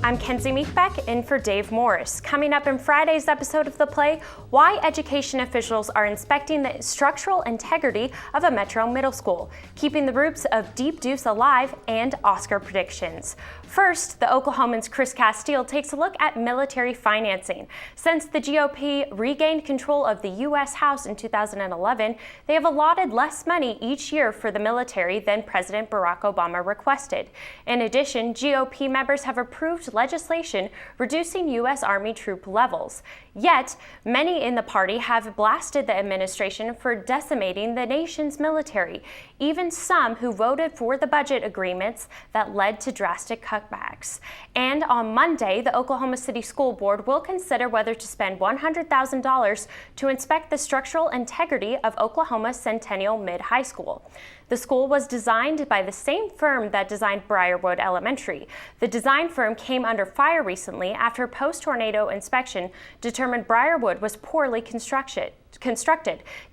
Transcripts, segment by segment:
I'm Kenzie Meekbeck in for Dave Morris. Coming up in Friday's episode of The Play, why education officials are inspecting the structural integrity of a Metro middle school, keeping the roots of Deep Deuce alive, and Oscar predictions. First, the Oklahoman's Chris Castile takes a look at military financing. Since the GOP regained control of the U.S. House in 2011, they have allotted less money each year for the military than President Barack Obama requested. In addition, GOP members have approved legislation reducing U.S. Army troop levels. Yet, many in the party have blasted the administration for decimating the nation's military, even some who voted for the budget agreements that led to drastic cutbacks. And on Monday, the Oklahoma City School Board will consider whether to spend $100,000 to inspect the structural integrity of Oklahoma Centennial Mid-High School. The school was designed by the same firm that designed Briarwood Elementary. The design firm came under fire recently after a post-tornado inspection determined Briarwood was poorly constructed.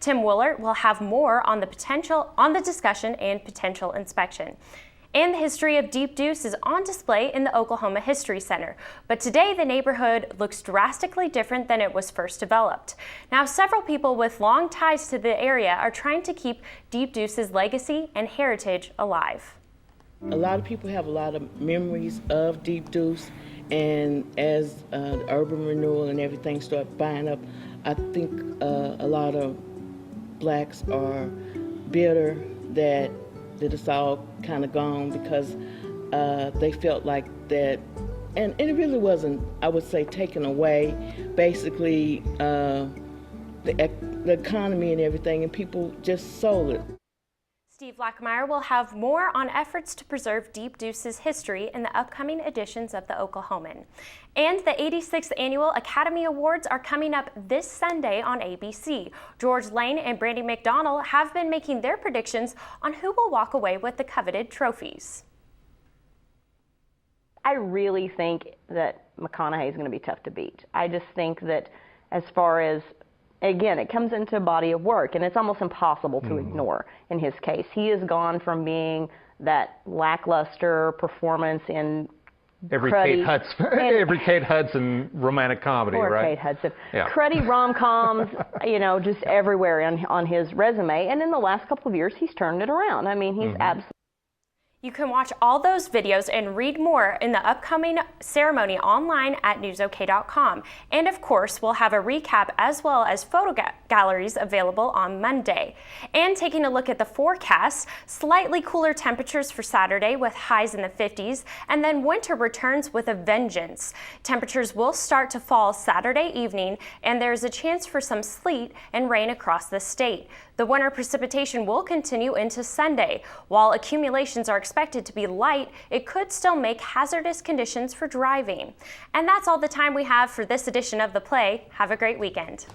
Tim Willert will have more on the discussion and potential inspection. And the history of Deep Deuce is on display in the Oklahoma History Center. But today, the neighborhood looks drastically different than it was first developed. Now, several people with long ties to the area are trying to keep Deep Deuce's legacy and heritage alive. A lot of people have a lot of memories of Deep Deuce, and as the urban renewal and everything start buying up, I think a lot of blacks are bitter that it's all kind of gone because they felt like that, and it really wasn't, I would say, taken away. Basically, the economy and everything, and people just sold it. Steve Lackmeyer will have more on efforts to preserve Deep Deuce's history in the upcoming editions of the Oklahoman. And the 86th Annual Academy Awards are coming up this Sunday on ABC. George Lane and Brandy McDonald have been making their predictions on who will walk away with the coveted trophies. I really think that McConaughey is going to be tough to beat. I just think that as far as, again, it comes into a body of work, and it's almost impossible to ignore in his case. He has gone from being that lackluster performance in every Kate Hudson romantic comedy, right? Kate Hudson. Yeah. Cruddy rom-coms, just everywhere on his resume. And in the last couple of years, he's turned it around. I mean, he's absolutely. You can watch all those videos and read more in the upcoming ceremony online at newsok.com. And of course, we'll have a recap as well as photo galleries available on Monday. And taking a look at the forecast, slightly cooler temperatures for Saturday with highs in the 50s, and then winter returns with a vengeance. Temperatures will start to fall Saturday evening, and there's a chance for some sleet and rain across the state. The winter precipitation will continue into Sunday. While accumulations are expected to be light, it could still make hazardous conditions for driving. And that's all the time we have for this edition of The Play. Have a great weekend.